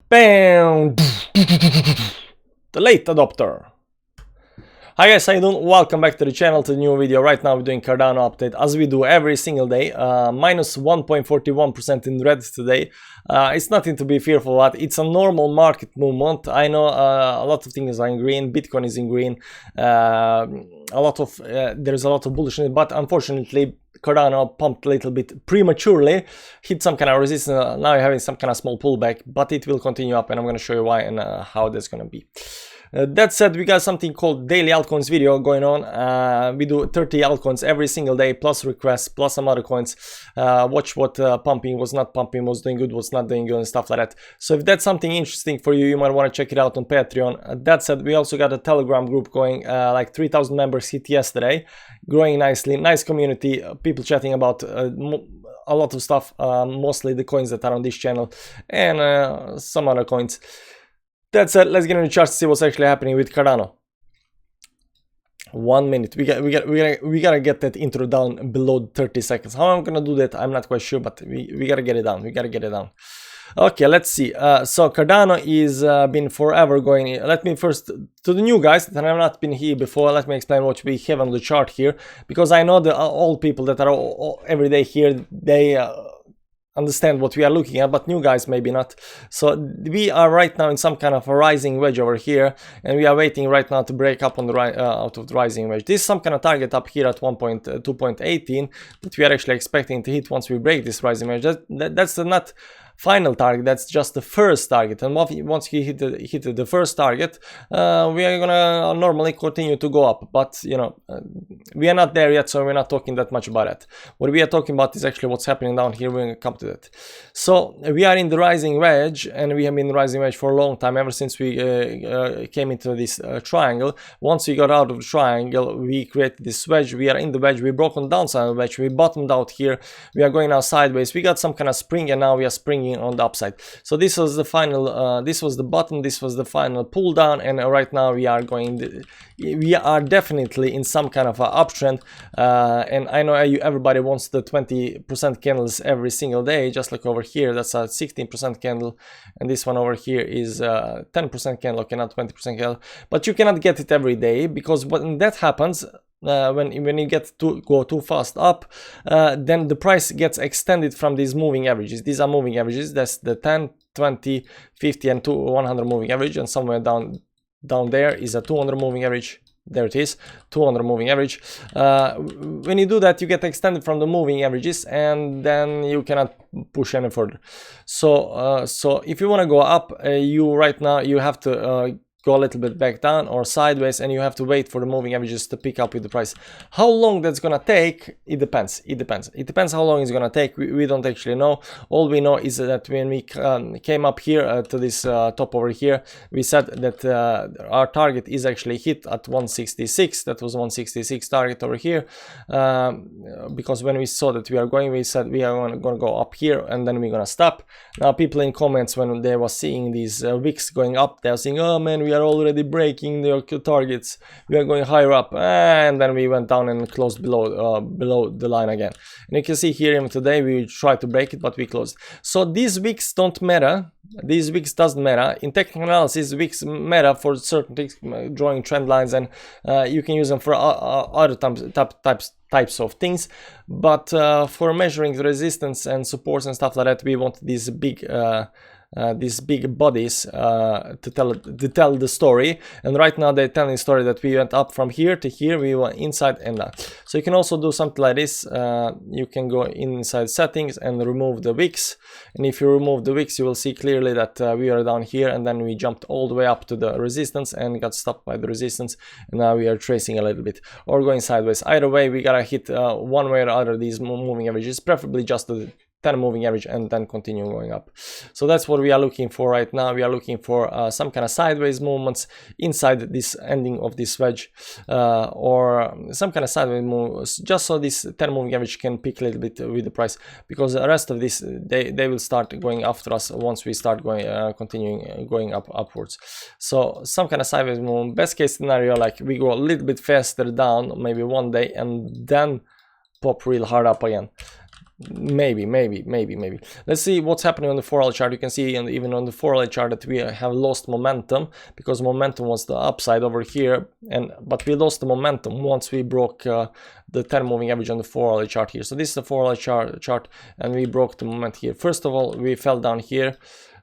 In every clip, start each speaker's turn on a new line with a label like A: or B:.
A: Bam! The late adopter. Hi guys, how you doing? Welcome back to the channel, to the new video. Right now we're doing Cardano update as we do every single day. Minus 1.41% in red today. It's nothing to be fearful at. It's a normal market movement. I know a lot of things are in green. Bitcoin is in green. There's a lot of bullish in it, but unfortunately Cardano pumped a little bit prematurely, hit some kind of resistance. Now you're having some kind of small pullback, but it will continue up, and I'm going to show you why and how that's going to be. That said, we got something called daily altcoins video going on. We do 30 altcoins every single day, plus requests, plus some other coins. Watch what pumping, was not pumping, was doing good, was not doing good, and stuff like that. So if that's something interesting for you, you might want to check it out on Patreon. That said, we also got a Telegram group going, like 3,000 members hit yesterday, growing nicely, nice community, people chatting about a lot of stuff, mostly the coins that are on this channel and some other coins. That said, let's get into the charts to see what's actually happening with Cardano. 1 minute. We gotta get that intro down below 30 seconds. How I'm gonna do that, I'm not quite sure, but we gotta get it down. We gotta get it down. Okay, let's see. So Cardano is been forever going. Let me first, to the new guys that have not been here before, let me explain what we have on the chart here, because I know the old people that are every day here, they understand what we are looking at, but new guys maybe not. So we are right now in some kind of a rising wedge over here, and we are waiting right now to break up on the out of the rising wedge. This is some kind of target up here at 2.18 that we are actually expecting to hit once we break this rising wedge. That's not final target, that's just the first target, and once you hit the first target, we are gonna normally continue to go up, but you know, we are not there yet, so we're not talking that much about it. What we are talking about is actually what's happening down here. We're gonna come to that. So we are in the rising wedge, and we have been in the rising wedge for a long time, ever since we came into this triangle. Once we got out of the triangle, we created this wedge. We are in the wedge, we broke on the downside of the wedge, we bottomed out here, we are going now sideways, we got some kind of spring, and now we are springing on the upside. So this was the final, this was the bottom, this was the final pull down, and right now we are going, we are definitely in some kind of a uptrend, and I know everybody wants the 20% candles every single day, just like over here. That's a 16% candle, and this one over here is 10% candle, okay, not 20% candle, but you cannot get it every day, because when that happens, when you go too fast up, then the price gets extended from these moving averages. These are moving averages. That's the 10, 20, 50 and 100 moving average, and somewhere down there is a 200 moving average. There it is, 200 moving average. When you do that, you get extended from the moving averages, and then you cannot push any further. So if you want to go up, right now you have to go a little bit back down or sideways, and you have to wait for the moving averages to pick up with the price. How long that's gonna take, it depends. It depends how long it's gonna take. We don't actually know. All we know is that when we came up here to this top over here, we said that our target is actually hit at 166. That was 166 target over here, because when we saw that we are going, we said we are gonna go up here, and then we're gonna stop. Now people in comments, when they were seeing these wicks going up, they're saying, oh man, we are already breaking the targets, we are going higher up, and then we went down and closed below the line again. And you can see here, even today we tried to break it, but we closed. So these wicks don't matter. These wicks doesn't matter. In technical analysis, wicks matter for certain things, drawing trend lines, and you can use them for other types of things, but for measuring the resistance and supports and stuff like that, we want these big bodies to tell the story. And right now they're telling the story that we went up from here to here, we went inside and out. So you can also do something like this. You can go inside settings and remove the wicks, and if you remove the wicks, you will see clearly that we are down here, and then we jumped all the way up to the resistance and got stopped by the resistance, and now we are tracing a little bit or going sideways. Either way, we gotta hit one way or other these moving averages, preferably just the 10 moving average, and then continue going up. So that's what we are looking for right now. We are looking for some kind of sideways movements inside this ending of this wedge, or some kind of sideways moves, just so this 10 moving average can pick a little bit with the price, because the rest of this, they will start going after us once we start going continuing going upwards. So some kind of sideways move. Best case scenario, like we go a little bit faster down, maybe one day, and then pop real hard up again. maybe. Let's see what's happening on the 4-hour chart. You can see even on the 4-hour chart that we have lost momentum, because momentum was the upside over here, but we lost the momentum once we broke the 10 moving average on the 4-hour chart here. So this is the 4-hour chart, and we broke the momentum here. First of all, we fell down here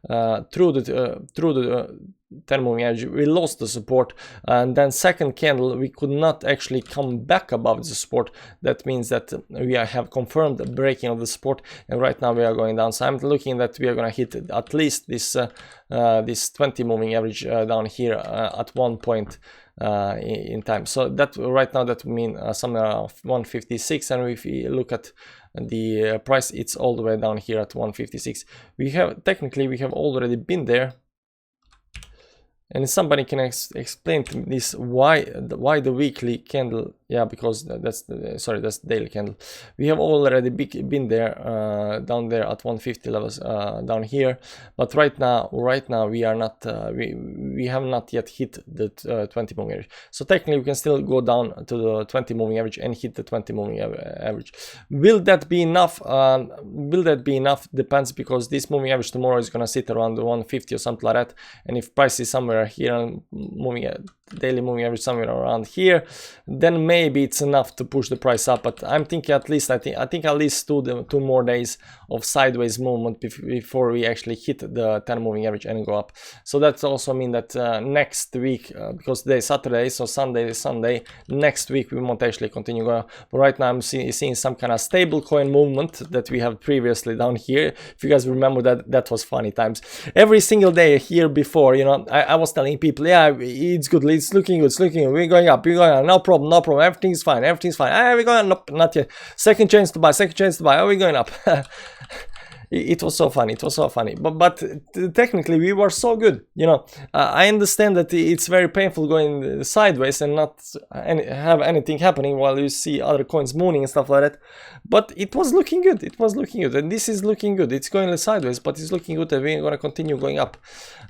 A: through the 10 moving average. We lost the support, and then second candle we could not actually come back above the support. That means that we have confirmed the breaking of the support, and right now we are going down. So I'm looking that we are going to hit at least this this 20 moving average down here at one point in time. So that right now that would mean somewhere around 156, and if we look at the price, it's all the way down here at 156. We have already been there. And somebody can explain to me this, why the weekly candle? Yeah, because that's the daily candle. We have already been there down there at 150 levels down here, but right now we are not we have not yet hit the 20 moving average. So technically we can still go down to the 20 moving average and hit the 20 moving average. Will that be enough? Depends, because this moving average tomorrow is gonna sit around the 150 or something like that, and if price is somewhere here, daily moving average somewhere around here, then maybe it's enough to push the price up. But I'm thinking at least I think at least two more days of sideways movement before we actually hit the 10 moving average and go up. So that also mean that next week, because today is Saturday, so Sunday next week we won't actually continue going up. But right now I'm seeing some kind of stable coin movement that we have previously down here. If you guys remember that was funny times. Every single day here before, you know, I was telling people, yeah, it's good, it's looking good, we're going up, no problem, everything's fine, we're going up, not yet, second chance to buy, oh, we're going up. It was so funny, but technically we were so good, you know. I understand that it's very painful going sideways and not have anything happening while you see other coins mooning and stuff like that, but it was looking good, and this is looking good. It's going sideways, but it's looking good, and we're going to continue going up.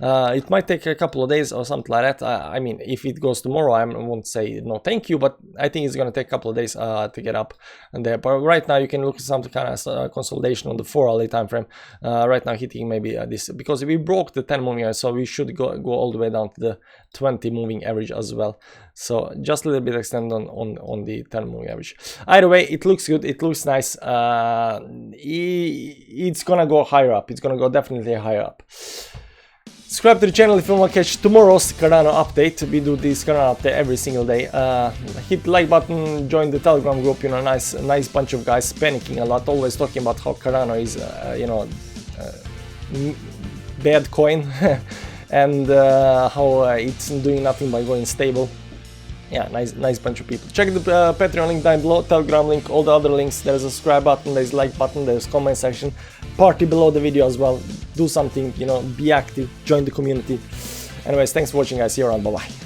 A: It might take a couple of days or something like that. I mean, if it goes tomorrow, I won't say no thank you, but I think it's going to take a couple of days to get up and there. But right now you can look at some kind of consolidation on the 4-hourly time frame. Right now hitting maybe this, because we broke the 10 moving average, so we should go all the way down to the 20 moving average as well. So just a little bit extend on the 10 moving average. Either way, it looks good, it looks nice. It's gonna go higher up, it's gonna go definitely higher up. Subscribe to the channel if you want to catch tomorrow's Cardano update. We do this Cardano update every single day. Hit the like button, join the Telegram group. You know, nice bunch of guys panicking a lot, always talking about how Cardano is, you know, bad coin, and how it's doing nothing by going stable. Yeah, nice bunch of people. Check the Patreon link down below, Telegram link, all the other links. There's a subscribe button, there's like button, there's comment section, party below the video as well. Do something, you know, be active, join the community. Anyways, thanks for watching, guys. See you around. Bye bye.